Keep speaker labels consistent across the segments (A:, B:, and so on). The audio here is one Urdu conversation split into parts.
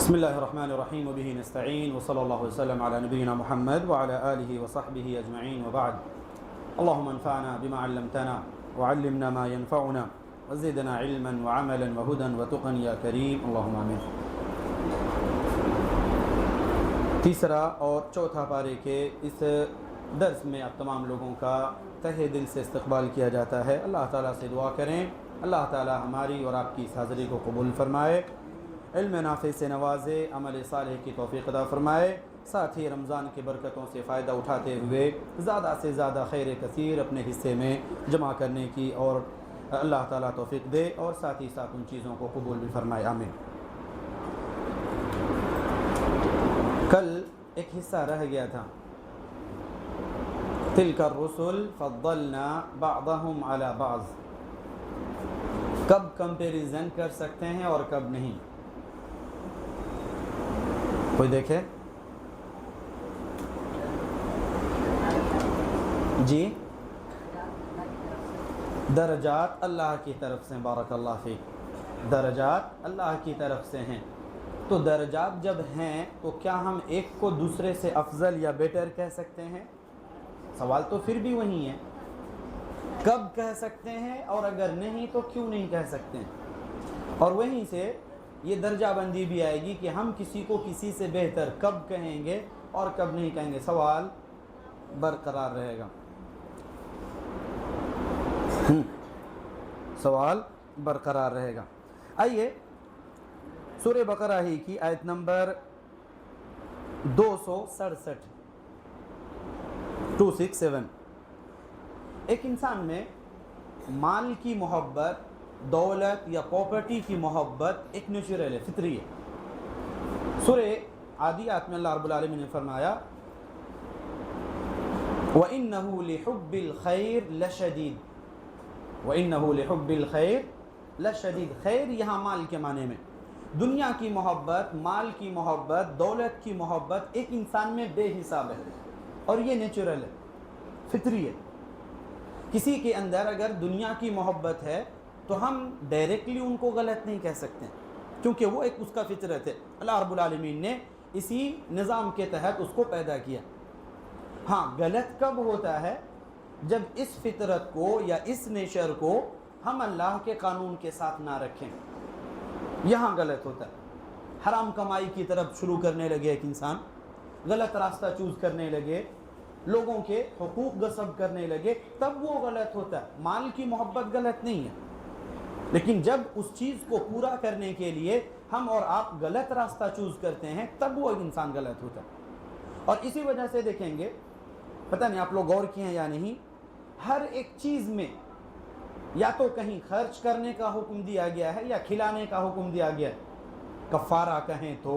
A: بسم الله الرحمن الرحيم وبه نستعين وصلى الله وسلم على نبينا محمد وعلى آله وصحبه أجمعين وبعد. اللهم انفعنا بما علمتنا وعلمنا ما ينفعنا وزدنا علما وعملا وهدى وتقا يا كريم اللهم آمين. تیسرا اور چوتھا پارے کے اس درس میں اب تمام لوگوں کا تہہ دل سے استقبال کیا جاتا ہے. اللہ تعالیٰ سے دعا کریں اللہ تعالیٰ ہماری اور آپ کی اس حاضری کو قبول فرمائے، علم نافع سے نوازے، عمل صالح کی توفیق عطا فرمائے، ساتھ ہی رمضان کی برکتوں سے فائدہ اٹھاتے ہوئے زیادہ سے زیادہ خیر کثیر اپنے حصے میں جمع کرنے کی اور اللہ تعالیٰ توفیق دے، اور ساتھ ہی ساتھ ان چیزوں کو قبول بھی فرمائے، آمین. کل ایک حصہ رہ گیا تھا، تلک الرسل فضلنا بعضهم على بعض. کب کمپیریزن کر سکتے ہیں اور کب نہیں؟ کوئی دیکھے جی؟ درجات اللہ کی طرف سے، بارک اللہ فیک، درجات اللہ کی طرف سے ہیں. تو درجات جب ہیں تو کیا ہم ایک کو دوسرے سے افضل یا بیٹر کہہ سکتے ہیں؟ سوال تو پھر بھی وہی ہے، کب کہہ سکتے ہیں، اور اگر نہیں تو کیوں نہیں کہہ سکتے ہیں؟ اور وہیں سے یہ درجہ بندی بھی آئے گی کہ ہم کسی کو کسی سے بہتر کب کہیں گے اور کب نہیں کہیں گے. سوال برقرار رہے گا، سوال برقرار رہے گا. آئیے سورہ بقرہ ہی کی آیت نمبر 267 267. ایک انسان میں مال کی محبت، دولت یا پراپرٹی کی محبت ایک نیچرل ہے، فطری ہے. سورہ عادیات میں اللہ رب العالمین نے فرمایا وَإِنَّهُ لِحُبِّ الْخَيْرِ لَشَدِيدٌ، وَإِنَّهُ لِحُبِّ الْخَيْرِ لَشَدِيدٌ. خیر یہاں مال کے معنی میں، دنیا کی محبت، مال کی محبت، دولت کی محبت ایک انسان میں بے حساب ہے، اور یہ نیچرل ہے، فطری ہے. کسی کے اندر اگر دنیا کی محبت ہے تو ہم ڈائریکٹلی ان کو غلط نہیں کہہ سکتے، کیونکہ وہ ایک اس کا فطرت ہے. اللہ رب العالمین نے اسی نظام کے تحت اس کو پیدا کیا. ہاں غلط کب ہوتا ہے؟ جب اس فطرت کو یا اس نیچر کو ہم اللہ کے قانون کے ساتھ نہ رکھیں، یہاں غلط ہوتا ہے. حرام کمائی کی طرف شروع کرنے لگے ایک انسان، غلط راستہ چوز کرنے لگے، لوگوں کے حقوق غصب کرنے لگے، تب وہ غلط ہوتا ہے. مال کی محبت غلط نہیں ہے، لیکن جب اس چیز کو پورا کرنے کے لیے ہم اور آپ غلط راستہ چوز کرتے ہیں تب وہ انسان غلط ہوتا ہے. اور اسی وجہ سے دیکھیں گے، پتہ نہیں آپ لوگ غور کیے ہیں یا نہیں، ہر ایک چیز میں یا تو کہیں خرچ کرنے کا حکم دیا گیا ہے یا کھلانے کا حکم دیا گیا ہے. کفارہ کہیں تو،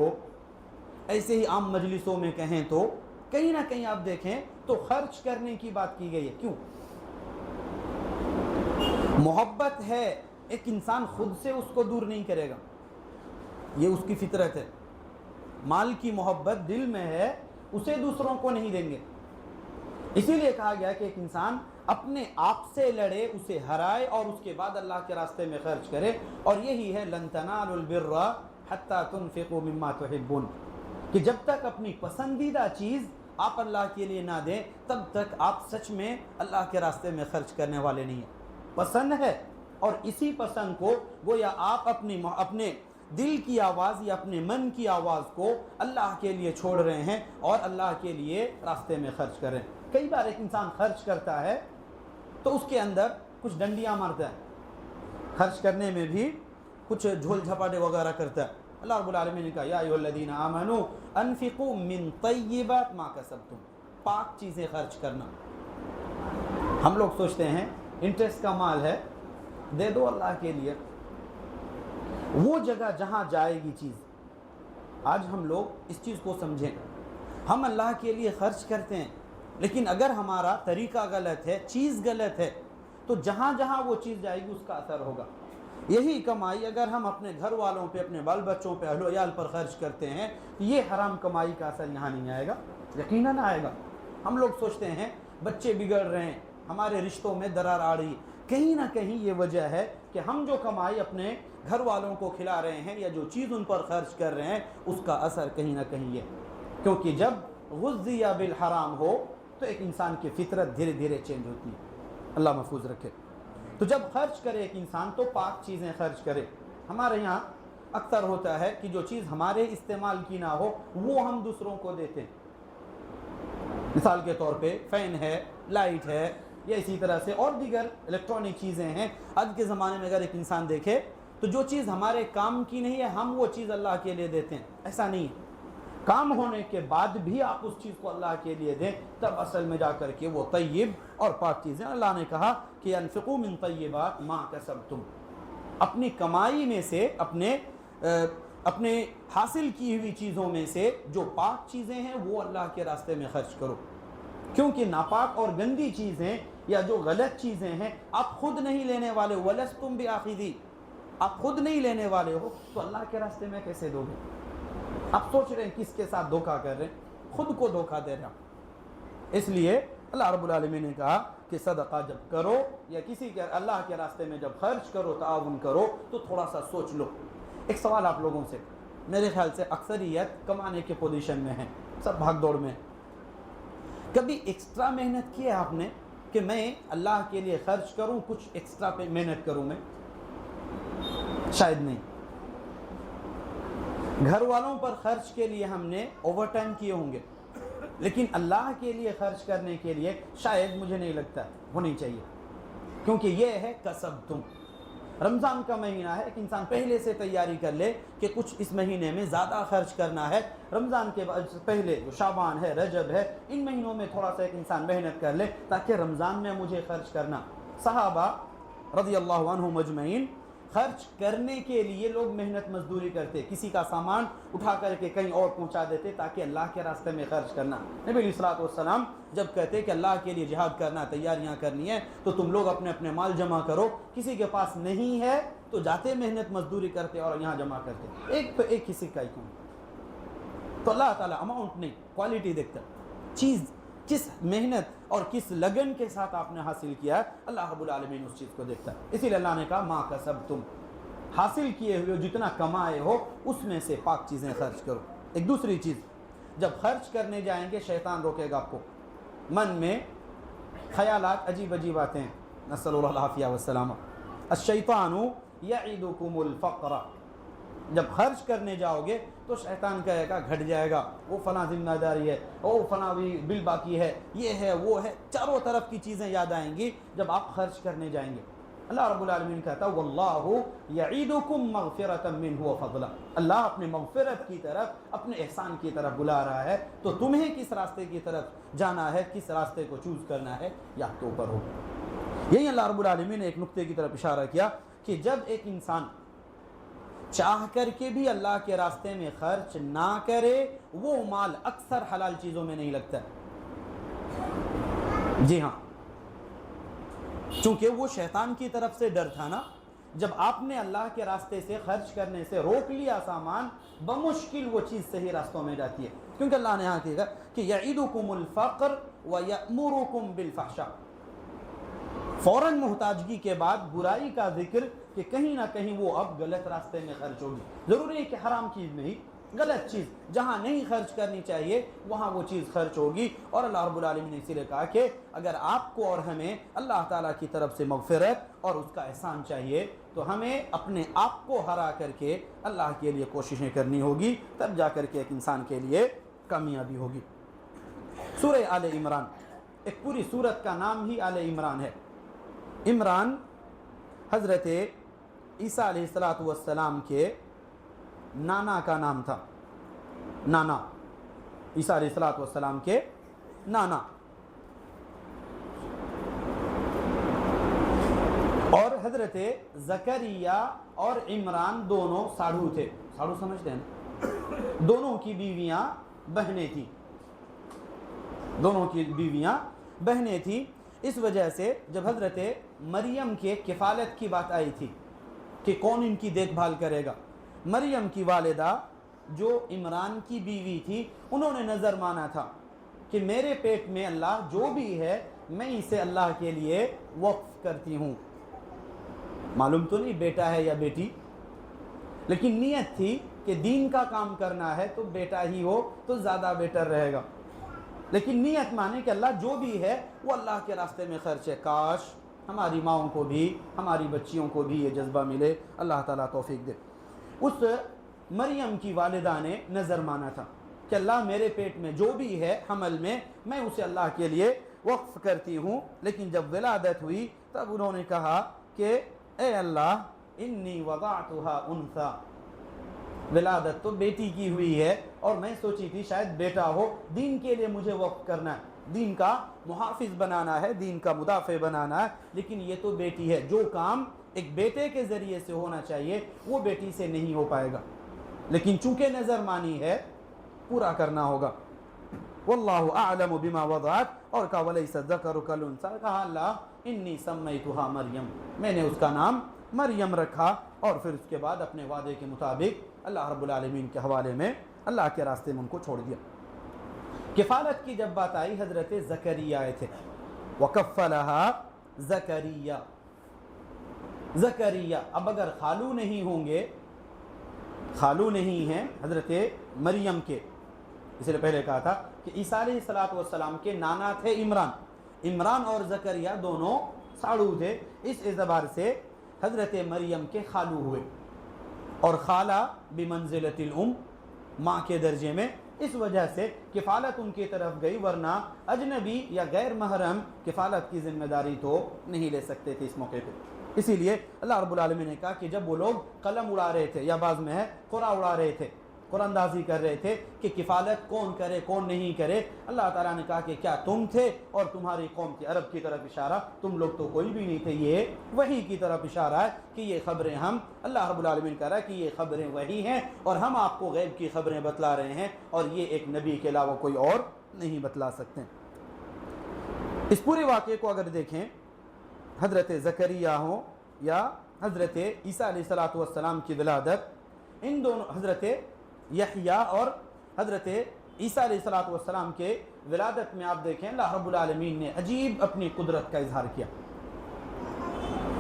A: ایسے ہی عام مجلسوں میں کہیں تو، کہیں نہ کہیں آپ دیکھیں تو خرچ کرنے کی بات کی گئی ہے. کیوں؟ محبت ہے، ایک انسان خود سے اس کو دور نہیں کرے گا، یہ اس کی فطرت ہے. مال کی محبت دل میں ہے، اسے دوسروں کو نہیں دیں گے. اسی لیے کہا گیا کہ ایک انسان اپنے آپ سے لڑے، اسے ہرائے، اور اس کے بعد اللہ کے راستے میں خرچ کرے. اور یہی ہے لن تنالوا البر حتى تنفقوا مما تحبون، کہ جب تک اپنی پسندیدہ چیز آپ اللہ کے لیے نہ دیں تب تک آپ سچ میں اللہ کے راستے میں خرچ کرنے والے نہیں ہیں. پسند ہے، اور اسی پسند کو گویا آپ اپنے دل کی آواز یا اپنے من کی آواز کو اللہ کے لیے چھوڑ رہے ہیں اور اللہ کے لیے راستے میں خرچ کر رہے ہیں. کئی بار ایک انسان خرچ کرتا ہے تو اس کے اندر کچھ ڈنڈیاں مارتا ہے، خرچ کرنے میں بھی کچھ جھول جھپاٹے وغیرہ کرتا ہے. اللہ رب العالمین نے کہا یا ایھا الذین آمنوا انفقوا من طیبات ما کسبتم، پاک چیزیں خرچ کرنا. ہم لوگ سوچتے ہیں انٹرسٹ کا مال ہے، دے دو اللہ کے لیے. وہ جگہ جہاں جائے گی چیز، آج ہم لوگ اس چیز کو سمجھیں. ہم اللہ کے لیے خرچ کرتے ہیں، لیکن اگر ہمارا طریقہ غلط ہے، چیز غلط ہے، تو جہاں جہاں وہ چیز جائے گی اس کا اثر ہوگا. یہی کمائی اگر ہم اپنے گھر والوں پہ، اپنے بال بچوں پہ، اہل و عیال پر خرچ کرتے ہیں تو یہ حرام کمائی کا اثر یہاں نہیں آئے گا، یقیناً آئے گا. ہم لوگ سوچتے ہیں بچے بگڑ رہے ہیں، ہمارے رشتوں میں درار آ رہی، کہیں نہ کہیں یہ وجہ ہے کہ ہم جو کمائی اپنے گھر والوں کو کھلا رہے ہیں یا جو چیز ان پر خرچ کر رہے ہیں اس کا اثر کہیں نہ کہیں ہے، کیونکہ جب غذی بالحرام ہو تو ایک انسان کی فطرت دھیرے دھیرے چینج ہوتی ہے، اللہ محفوظ رکھے۔ تو جب خرچ کرے ایک انسان تو پاک چیزیں خرچ کرے۔ ہمارے یہاں اکثر ہوتا ہے کہ جو چیز ہمارے استعمال کی نہ ہو وہ ہم دوسروں کو دیتے ہیں، مثال کے طور پہ فین ہے، لائٹ ہے، یا اسی طرح سے اور دیگر الیکٹرانک چیزیں ہیں۔ آج کے زمانے میں اگر ایک انسان دیکھے تو جو چیز ہمارے کام کی نہیں ہے ہم وہ چیز اللہ کے لیے دیتے ہیں، ایسا نہیں ہے، کام ہونے کے بعد بھی آپ اس چیز کو اللہ کے لیے دیں، تب اصل میں جا کر کے وہ طیب اور پاک چیزیں۔ اللہ نے کہا کہ انفقوا من طیبات ما کسبتم، اپنی کمائی میں سے اپنے حاصل کی ہوئی چیزوں میں سے جو پاک چیزیں ہیں وہ اللہ کے راستے میں خرچ کرو، کیونکہ ناپاک اور گندی چیزیں یا جو غلط چیزیں ہیں آپ خود نہیں لینے والے، وَلَسْتُمْ بِآخِذِي، آپ خود نہیں لینے والے ہو تو اللہ کے راستے میں کیسے دو گے؟ آپ سوچ رہے ہیں کس کے ساتھ دھوکہ کر رہے ہیں، خود کو دھوکہ دے رہے ہیں۔ اس لیے اللہ رب العالمین نے کہا کہ صدقہ جب کرو یا کسی کے اللہ کے راستے میں جب خرچ کرو، تعاون کرو، تو تھوڑا سا سوچ لو۔ ایک سوال آپ لوگوں سے، میرے خیال سے اکثریت کمانے کے پوزیشن میں ہیں، سب بھاگ دوڑ میں، کبھی ایکسٹرا محنت کی ہے آپ نے کہ میں اللہ کے لیے خرچ کروں، کچھ ایکسٹرا پہ محنت کروں میں؟ شاید نہیں۔ گھر والوں پر خرچ کے لیے ہم نے اوور ٹائم کیے ہوں گے، لیکن اللہ کے لیے خرچ کرنے کے لیے شاید مجھے نہیں لگتا ہونی چاہیے، کیونکہ یہ ہے کسبتم۔ رمضان کا مہینہ ہے، ایک انسان پہلے سے تیاری کر لے کہ کچھ اس مہینے میں زیادہ خرچ کرنا ہے، رمضان کے پہلے جو شعبان ہے، رجب ہے، ان مہینوں میں تھوڑا سا ایک انسان محنت کر لے تاکہ رمضان میں مجھے خرچ کرنا۔ صحابہ رضی اللہ عنہم اجمعین خرچ کرنے کے لیے لوگ محنت مزدوری کرتے، کسی کا سامان اٹھا کر کے کہیں اور پہنچا دیتے تاکہ اللہ کے راستے میں خرچ کرنا۔ نبی علیہ الصلوۃ والسلام جب کہتے کہ اللہ کے لیے جہاد کرنا، تیاریاں کرنی ہے، تو تم لوگ اپنے اپنے مال جمع کرو، کسی کے پاس نہیں ہے تو جاتے محنت مزدوری کرتے اور یہاں جمع کرتے، ایک تو ایک کسی کا ہی کیوں۔ تو اللہ تعالیٰ اماؤنٹ نہیں کوالٹی دیکھتا، چیز کس محنت اور کس لگن کے ساتھ آپ نے حاصل کیا ہے، اللہ رب العالمین اس چیز کو دیکھتا ہے۔ اسی لیے اللہ نے کہا ما کسبتم، حاصل کیے ہوئے جتنا کمائے ہو اس میں سے پاک چیزیں خرچ کرو۔ ایک دوسری چیز، جب خرچ کرنے جائیں گے شیطان روکے گا آپ کو، من میں خیالات عجیب عجیب آتے ہیں، نسأل اللہ العافیہ والسلامہ۔ الشیطان یعدکم الفقر، جب خرچ کرنے جاؤ گے تو شیطان کہے گا گھٹ جائے گا، وہ فلاں ذمہ داری ہے، وہ فلاں بل باقی ہے، یہ ہے وہ ہے، چاروں طرف کی چیزیں یاد آئیں گی جب آپ خرچ کرنے جائیں گے۔ اللہ رب العالمین کہتا ہے واللہ یعیدکم مغفرۃ منہ وفضلا، اللہ اپنے مغفرت کی طرف، اپنے احسان کی طرف بلا رہا ہے، تو تمہیں کس راستے کی طرف جانا ہے، کس راستے کو چوز کرنا ہے، یا تو اوپر ہو۔ یہی اللہ رب العالمین نے ایک نقطے کی طرف اشارہ کیا کہ جب ایک انسان چاہ کر کے بھی اللہ کے راستے میں خرچ نہ کرے، وہ مال اکثر حلال چیزوں میں نہیں لگتا ہے۔ جی ہاں، چونکہ وہ شیطان کی طرف سے ڈر تھا نا، جب آپ نے اللہ کے راستے سے خرچ کرنے سے روک لیا سامان، بمشکل وہ چیز صحیح راستوں میں جاتی ہے، کیونکہ اللہ نے یہاں کہا کہ یعیدکم الفقر ویأمرکم بالفحشاء، فوراً محتاجگی کے بعد برائی کا ذکر کہ کہیں نہ کہیں وہ اب غلط راستے میں خرچ ہوگی۔ ضروری ہے کہ حرام چیز میں ہی، غلط چیز جہاں نہیں خرچ کرنی چاہیے وہاں وہ چیز خرچ ہوگی۔ اور اللہ رب العالمین نے اسی لیے کہا کہ اگر آپ کو اور ہمیں اللہ تعالیٰ کی طرف سے مغفرت اور اس کا احسان چاہیے تو ہمیں اپنے آپ کو ہرا کر کے اللہ کے لیے کوششیں کرنی ہوگی، تب جا کر کے ایک انسان کے لیے کامیابی ہوگی۔ سورہ آل عمران، ایک پوری سورت کا نام ہی آل عمران ہے۔ عمران حضرت عیسیٰ علیہ السلام کے نانا کا نام تھا، نانا، عیسیٰ علیہ السلام کے نانا، اور حضرت زکریا اور عمران دونوں ساڑھو تھے، ساڑھو سمجھتے ہیں نا؟ دونوں کی بیویاں بہنیں تھیں، دونوں کی بیویاں بہنیں تھیں۔ اس وجہ سے جب حضرت مریم کے کفالت کی بات آئی تھی کہ کون ان کی دیکھ بھال کرے گا، مریم کی والدہ جو عمران کی بیوی تھی، انہوں نے نظر مانا تھا کہ میرے پیٹ میں اللہ جو بھی ہے میں اسے اللہ کے لیے وقف کرتی ہوں۔ معلوم تو نہیں بیٹا ہے یا بیٹی، لیکن نیت تھی کہ دین کا کام کرنا ہے تو بیٹا ہی ہو تو زیادہ بیٹر رہے گا، لیکن نیت مانے کہ اللہ جو بھی ہے وہ اللہ کے راستے میں خرچ ہے۔ کاش ہماری ماؤں کو بھی، ہماری بچیوں کو بھی یہ جذبہ ملے، اللہ تعالیٰ توفیق دے۔ اس مریم کی والدہ نے نظر مانا تھا کہ اللہ میرے پیٹ میں جو بھی ہے حمل میں اسے اللہ کے لیے وقف کرتی ہوں، لیکن جب ولادت ہوئی تب انہوں نے کہا کہ اے اللہ انی وضعتها انثى، ولادت تو بیٹی کی ہوئی ہے اور میں سوچی تھی شاید بیٹا ہو، دین کے لیے مجھے وقف کرنا ہے، دین کا محافظ بنانا ہے، دین کا مدافع بنانا ہے، لیکن یہ تو بیٹی ہے، جو کام ایک بیٹے کے ذریعے سے ہونا چاہیے وہ بیٹی سے نہیں ہو پائے گا، لیکن چونکہ نظر مانی ہے پورا کرنا ہوگا۔ واللہ اعلم بما وضعت، اور کہا ولیس الذکر کالانثی، کہا اللہ انی سمیتها مریم، میں نے اس کا نام مریم رکھا، اور پھر اس کے بعد اپنے وعدے کے مطابق اللہ رب العالمین کے حوالے میں اللہ کے راستے میں ان کو چھوڑ دیا۔ کفالت کی جب بات آئی حضرت زکریا آئے تھے، وکفلها زکریا، زکریا اب اگر خالو نہیں ہوں گے، خالو نہیں ہیں حضرت مریم کے، اس لیے پہلے کہا تھا کہ عیسیٰ علیہ السلام کے نانا تھے عمران، عمران اور زکریا دونوں ساڑو تھے، اس اعتبار سے حضرت مریم کے خالو ہوئے، اور خالہ بمنزلۃ الام، ماں کے درجے میں، اس وجہ سے کفالت ان کی طرف گئی، ورنہ اجنبی یا غیر محرم کفالت کی ذمہ داری تو نہیں لے سکتے تھے اس موقع پہ۔ اسی لیے اللہ رب العالمین نے کہا کہ جب وہ لوگ قلم اڑا رہے تھے، یا بعض میں ہے قرآ اڑا رہے تھے، قرآن اندازی کر رہے تھے کہ کفالت کون کرے کون نہیں کرے، اللہ تعالیٰ نے کہا کہ کیا تم تھے اور تمہاری قوم کی، عرب کی طرف اشارہ، تم لوگ تو کوئی بھی نہیں تھے، یہ وحی کی طرف اشارہ ہے کہ یہ خبریں ہم، اللہ رب العالمین کہہ رہا ہے کہ یہ خبریں وحی ہیں اور ہم آپ کو غیب کی خبریں بتلا رہے ہیں، اور یہ ایک نبی کے علاوہ کوئی اور نہیں بتلا سکتے۔ اس پورے واقعے کو اگر دیکھیں، حضرت زکریا ہوں یا حضرت عیسیٰ علیہ السلام کی ولادت، ان دونوں حضرت یحییٰ اور حضرت عیسیٰ علیہ السلام کے ولادت میں آپ دیکھیں اللہ رب العالمین نے عجیب اپنی قدرت کا اظہار کیا۔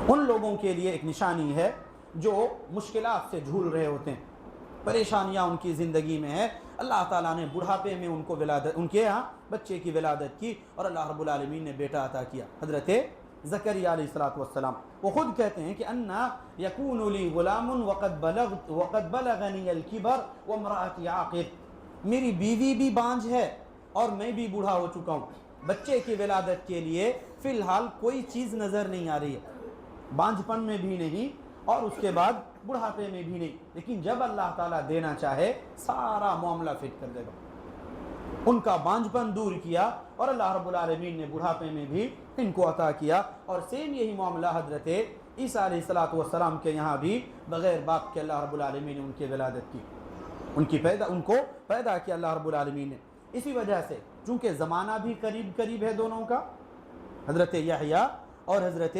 A: ان لوگوں کے لیے ایک نشانی ہے جو مشکلات سے جھول رہے ہوتے ہیں، پریشانیاں ان کی زندگی میں ہے، اللہ تعالیٰ نے بڑھاپے میں ان کو ولادت، ان کے ہاں بچے کی ولادت کی، اور اللہ رب العالمین نے بیٹا عطا کیا، حضرت زکریا علیہ السلام۔ وہ خود کہتے ہیں کہ انا یکون لی غلام وقد بلغنی الکبر وامرأتی عاقر، میری بیوی بھی بانجھ ہے اور میں بھی بوڑھا ہو چکا ہوں، بچے کی ولادت کے لیے فی الحال کوئی چیز نظر نہیں آ رہی ہے، بانجھ پن میں بھی نہیں اور اس کے بعد بڑھاپے میں بھی نہیں، لیکن جب اللہ تعالیٰ دینا چاہے سارا معاملہ فٹ کر دے گا۔ ان کا بانجھ پن دور کیا اور اللہ رب العالمین نے بڑھاپے میں بھی ان کو عطا کیا، اور سیم یہی معاملہ حضرت عیسیٰ علیہ السلام کے یہاں بھی بغیر باپ کے اللہ رب العالمین نے ان کی ولادت کی، ان کو پیدا کیا اللہ رب العالمین نے۔ اسی وجہ سے چونکہ زمانہ بھی قریب قریب ہے دونوں کا، حضرت یحییٰ اور حضرت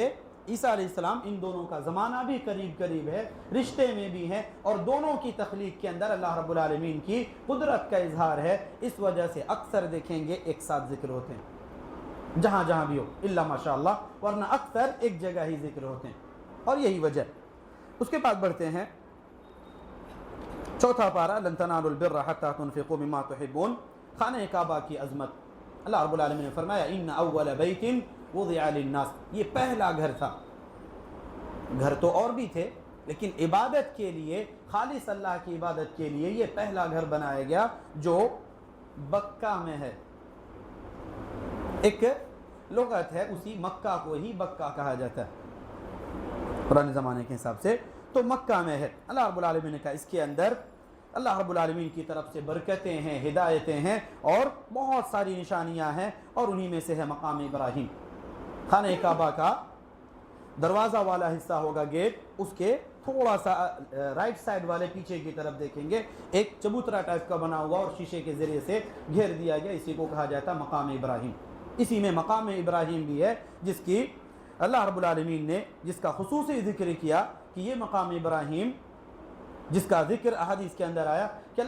A: عیسیٰ علیہ السلام، ان دونوں کا زمانہ بھی قریب قریب ہے، رشتے میں بھی ہیں، اور دونوں کی تخلیق کے اندر اللہ رب العالمین کی قدرت کا اظہار ہے، اس وجہ سے اکثر دیکھیں گے ایک ساتھ ذکر ہوتے ہیں، جہاں جہاں بھی ہو الا ماشاء اللہ، ورنہ اکثر ایک جگہ ہی ذکر ہوتے ہیں، اور یہی وجہ۔ اس کے بعد بڑھتے ہیں چوتھا پارہ، لن تنالوا البر حتى تنفقوا مما تحبون، خانہ کعبہ کی عظمت۔ اللہ رب العالمین نے فرمایا ان اول بیت وضع للناس، یہ پہلا گھر تھا، گھر تو اور بھی تھے لیکن عبادت کے لیے، خالص اللہ کی عبادت کے لیے یہ پہلا گھر بنایا گیا جو بکہ میں ہے، ایک لغت ہے، اسی مکہ کو ہی بکہ کہا جاتا ہے پرانے زمانے کے حساب سے، تو مکہ میں ہے۔ اللہ رب العالمین نے کہا اس کے اندر اللہ رب العالمین کی طرف سے برکتیں ہیں، ہدایتیں ہیں، اور بہت ساری نشانیاں ہیں، اور انہی میں سے ہے مقام ابراہیم۔ خانہ کعبہ کا دروازہ والا حصہ ہوگا گیٹ، اس کے تھوڑا سا رائٹ سائڈ والے پیچھے کی طرف دیکھیں گے ایک چبوترا ٹائپ کا بنا ہوا اور شیشے کے ذریعے سے گھیر دیا گیا، اسی کو کہا جاتا ہے مقام ابراہیم۔ اسی میں مقام ابراہیم بھی ہے جس کی اللہ رب العالمین نے جس کا خصوصی ذکر کیا کہ یہ مقام ابراہیم، جس کا ذکر احادیث کے اندر آیا کہ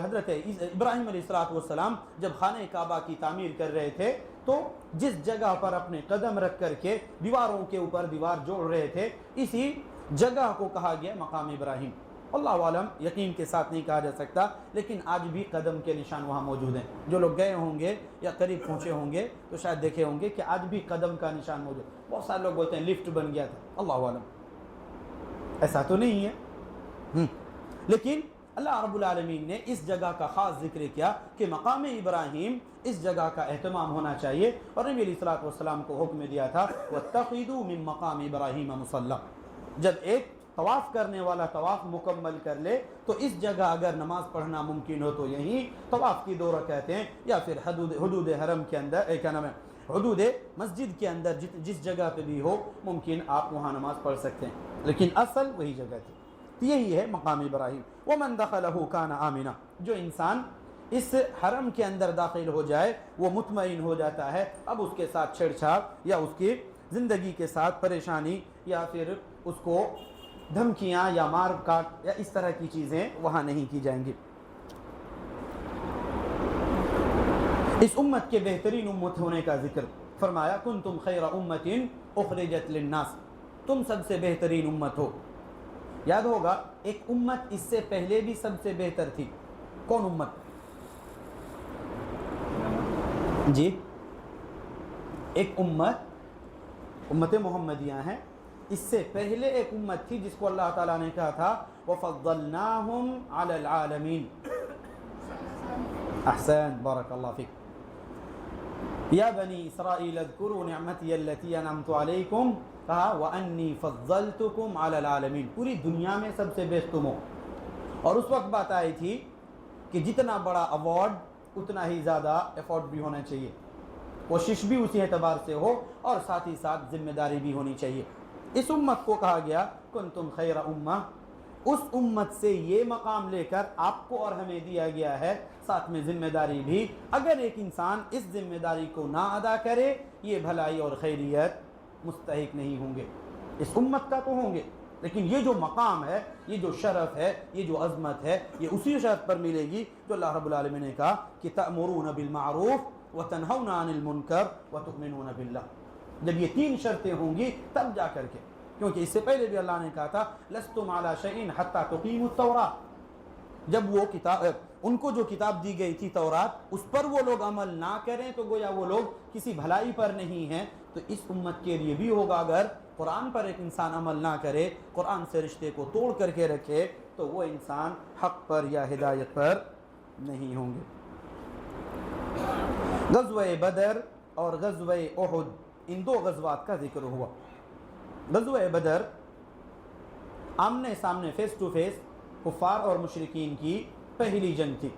A: حضرت ابراہیم علیہ السلام جب خانہ کعبہ کی تعمیر کر رہے تھے تو جس جگہ پر اپنے قدم رکھ کر کے دیواروں کے اوپر دیوار جوڑ رہے تھے، اسی جگہ کو کہا گیا مقام ابراہیم۔ اللہ عالم یقین کے ساتھ نہیں کہا جا سکتا، لیکن آج بھی قدم کے نشان وہاں موجود ہیں. جو لوگ گئے ہوں گے یا قریب پہنچے ہوں گے تو شاید دیکھے ہوں گے کہ آج بھی قدم کا نشان موجود. بہت سارے لوگ بولتے ہیں لفٹ بن گیا تھا، اللہ عالم ایسا تو نہیں ہے. لیکن اللہ رب العالمین نے اس جگہ کا خاص ذکر کیا کہ مقام ابراہیم اس جگہ کا اہتمام ہونا چاہیے، اور نبی علیہ الصلوۃ والسلام کو حکم دیا تھا وَاتَّخِذُوا مِن مَقَامِ إِبْرَاهِيمَ مُصَلًّى. جب ایک طواف کرنے والا طواف مکمل کر لے تو اس جگہ اگر نماز پڑھنا ممکن ہو تو یہیں طواف کی 2 رکعتیں، یا پھر حدود حرم کے اندر کیا نام ہے حدود مسجد کے اندر جس جگہ پہ بھی ہو ممکن آپ وہاں نماز پڑھ سکتے ہیں، لیکن اصل وہی جگہ تھی. یہی ہے مقام ابراہیم. وَمَنْ دَخَلَهُ كَانَ آمِنًا. جو انسان اس حرم کے اندر داخل ہو جائے وہ مطمئن ہو جاتا ہے. اب اس کے ساتھ چھیڑ چھاڑ یا اس کی زندگی کے ساتھ پریشانی یا پھر اس کو دھمکیاں یا مار کاٹ یا اس طرح کی چیزیں وہاں نہیں کی جائیں گی. اس امت کے بہترین امت ہونے کا ذکر فرمایا کنتم خیر امت اخرجت للناس. تم سب سے بہترین امت ہو. یاد ہوگا ایک امت اس سے پہلے بھی سب سے بہتر تھی. کون امت؟ جی ایک امت محمدیہ ہیں. اس سے پہلے ایک امت تھی جس کو اللہ تعالیٰ نے کہا تھا وَفَضَّلْنَاهُمْ عَلَى الْعَالَمِينَ. احسن بارک اللہ فیک. یا بنی اسرائیل اذکروا نعمتی التي انعمت علیکم، کہا وَأَنِّي فَضَّلْتُكُمْ عَلَى الْعَالَمِينَ. پوری دنیا میں سب سے بیسٹ تم ہو. اور اس وقت بات آئی تھی کہ جتنا بڑا ایوارڈ اتنا ہی زیادہ ایفورٹ بھی ہونا چاہیے، کوشش بھی اسی اعتبار سے ہو اور ساتھ ہی ساتھ ذمہ داری بھی ہونی چاہیے. اس امت کو کہا گیا کنتم خیر امہ. اس امت سے یہ مقام لے کر آپ کو اور ہمیں دیا گیا ہے، ساتھ میں ذمہ داری بھی. اگر ایک انسان اس ذمہ داری کو نہ ادا کرے یہ بھلائی اور خیریت مستحق نہیں ہوں گے. اس امت کا تو ہوں گے، لیکن یہ جو مقام ہے، یہ جو شرف ہے، یہ جو عظمت ہے، یہ اسی شرط پر ملے گی جو اللہ رب العالمین نے کہا کہ تأمرون بالمعروف وتنہون عن المنکر وتؤمنون باللہ. جب یہ 3 شرطیں ہوں گی تب جا کر کے، کیونکہ اس سے پہلے بھی اللہ نے کہا تھا لستم علی شیء حتی تقیموا التوراۃ. جب وہ کتاب ان کو جو کتاب دی گئی تھی تورات اس پر وہ لوگ عمل نہ کریں تو گویا وہ لوگ کسی بھلائی پر نہیں ہیں. تو اس امت کے لیے بھی ہوگا اگر قرآن پر ایک انسان عمل نہ کرے، قرآن سے رشتے کو توڑ کر کے رکھے تو وہ انسان حق پر یا ہدایت پر نہیں ہوں گے. غزوہ بدر اور غزوہ احد، ان 2 غزوات کا ذکر ہوا. غزوہ بدر آمنے سامنے فیس ٹو فیس کفار اور مشرکین کی پہلی جنگ تھی.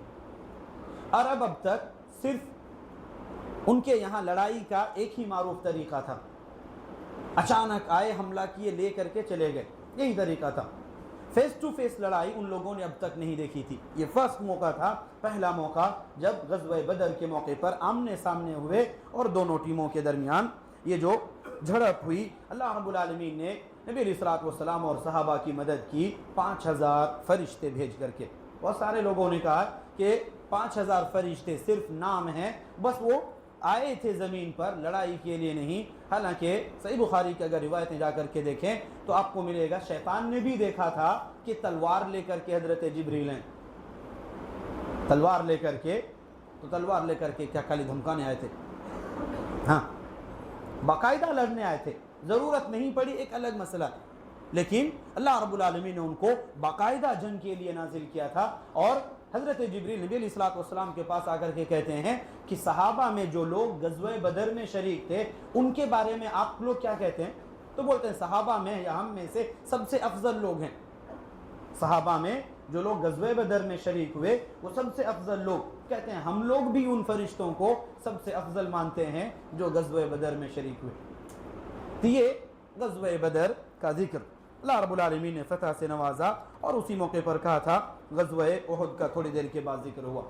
A: عرب اب تک صرف ان کے یہاں لڑائی کا ایک ہی معروف طریقہ تھا، اچانک آئے حملہ کیے لے کر کے چلے گئے، یہی طریقہ تھا. فیس ٹو فیس لڑائی ان لوگوں نے اب تک نہیں دیکھی تھی. یہ فرسٹ موقع تھا، پہلا موقع جب غزوہ بدر کے موقع پر آمنے سامنے ہوئے اور دونوں ٹیموں کے درمیان یہ جو جھڑپ ہوئی. اللہ رب العالمین نے نبی علیہ الصلوۃ والسلام اور صحابہ کی مدد کی 5000 فرشتے بھیج کر کے. بہت سارے لوگوں نے کہا کہ 5000 فرشتے صرف نام ہیں، بس وہ آئے تھے زمین پر لڑائی کے لیے نہیں. حالانکہ صحیح بخاری کی اگر روایتیں جا کر کے دیکھیں تو آپ کو ملے گا شیطان نے بھی دیکھا تھا کہ تلوار لے کر کے حضرت جبریل ہیں، تلوار لے کر کے. تو تلوار لے کر کے کیا خالی دھمکانے آئے تھے؟ ہاں باقاعدہ لڑنے آئے تھے. ضرورت نہیں پڑی ایک الگ مسئلہ، لیکن اللہ رب العالمین نے ان کو باقاعدہ جنگ کے لیے نازل کیا تھا. اور حضرت جبریل نبی علیہ الصلوۃ والسلام کے پاس آ کر کے کہتے ہیں کہ صحابہ میں جو لوگ غزوہ بدر میں شریک تھے ان کے بارے میں آپ لوگ کیا کہتے ہیں؟ تو بولتے ہیں صحابہ میں یا ہم میں سے سب سے افضل لوگ ہیں. صحابہ میں جو لوگ غزوہ بدر میں شریک ہوئے وہ سب سے افضل لوگ. کہتے ہیں ہم لوگ بھی ان فرشتوں کو سب سے افضل مانتے ہیں جو غزوہ بدر میں شریک ہوئے. تو یہ غزوہ بدر کا ذکر اللہ رب العالمین نے فتح سے نوازا. اور اسی موقع پر کہا تھا غزوہ احد کا تھوڑی دیر کے بعد ذکر ہوا.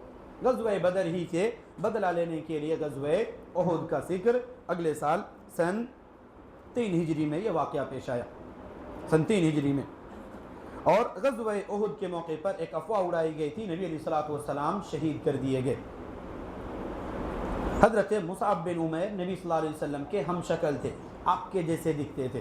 A: غزوہ بدر ہی کے بدلہ لینے کے لیے غزوہ احد کا ذکر اگلے سال سن 3 ہجری میں یہ واقعہ پیش آیا، سن 3 ہجری میں. اور غزوہ احد کے موقع پر ایک افواہ اڑائی گئی تھی، نبی علیہ الصلوۃ والسلام شہید کر دیے گئے. حضرت مصعب بن عمیر نبی صلی اللہ علیہ وسلم کے ہم شکل تھے، آپ کے جیسے دکھتے تھے.